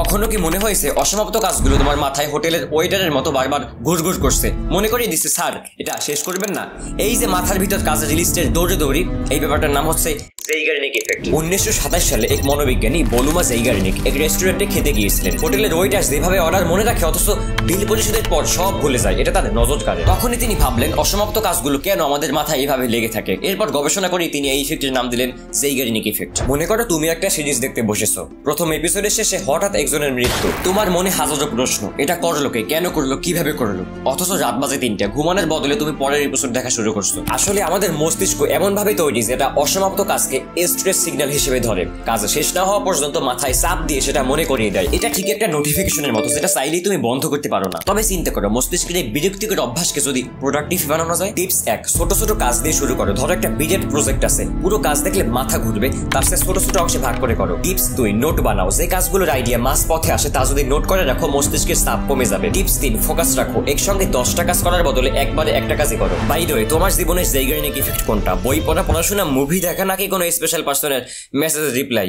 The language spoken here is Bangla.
কখনো কি মনে হয়েছে অসমাপ্ত কাজগুলো তোমার মাথায় হোটেলের ওয়েটারের মতো বারবার ঘুরঘুর করছে? মনে করিয়ে দিচ্ছে, স্যার এটা শেষ করবেন না? এই যে মাথার ভিতর কাজের লিস্টের দৌড়ে দৌড়ি, এই ব্যাপারটার নাম হচ্ছে জেইগার্নিক ইফেক্ট। 1927 সালে এক মনোবিজ্ঞানী বলুমা জেইগার্নিক এক রেস্টুরেন্টে খেতে গিয়েছিলেন। হোটেলের ওয়েটার যেভাবে অর্ডার মনে রাখে অথচ বিল পরিশোধের পর সব ভুলে যায়, এটা তার নজর কাড়ে। তখনই তিনি ভাবলেন অসমাপ্ত কাজগুলো কেন আমাদের মাথায় এইভাবে লেগে থাকে। এরপর গবেষণা করে তিনি এই ইফেক্টের নাম দিলেন জেইগার্নিক ইফেক্ট। মনে করো তুমি একটা সিরিজ দেখতে বসেছো, প্রথম এপিসোডের শেষে হঠাৎ একজনের মৃত্যু। তোমার মনে হাজারো প্রশ্ন, এটা করলো কে, কেন করলো, কিভাবে করলো? অথচ রাত বাজে 3টা, ঘুমানোর বদলে তুমি পরের এপিসোড দেখা শুরু করছো। আসলে আমাদের মস্তিষ্ক এমন ভাবে তৈরি যে এটা অসমাপ্ত কাজকে স্ট্রেস সিগন্যাল হিসেবে ধরে, কাজ শেষ না হওয়া পর্যন্ত মাথায় চাপ দিয়ে সেটা মনে করিয়ে দেয়। এটা ঠিক একটা নোটিফিকেশনের মতো, যেটা চাইলেই তুমি বন্ধ করতে পারো না। তবে চিন্তা করো, মস্তিষ্কের এই বিরক্তিকর অভ্যাসকে যদি প্রোডাক্টিভ বানানো যায়। টিপস 1, ছোট ছোট কাজ দিয়ে শুরু করো। ধরো একটা বিরাট প্রজেক্ট আছে, পুরো কাজ দেখলে মাথা ঘুরবে, তার সাথে ছোট ছোট অংশে ভাগ করে করো। টিপস 2, নোট বানাও। যে কাজগুলোর আইডিয়া মাঝ পথে আসে তা যদি নোট করে রাখো, মস্তিষ্কের চাপ কমে যাবে। টিপস 3, ফোকাস রাখো। একসঙ্গে 10টা কাজ করার বদলে একবারে একটা কাজই করো। বাই দ্য ওয়ে, তোমার জীবনের জেইগার্নিক ইফেক্ট কোনটা? বই পড়া, পড়াশোনা, মুভি দেখা, নাকি কোনো স্পেশাল পার্সনের মেসেজ রিপ্লাই?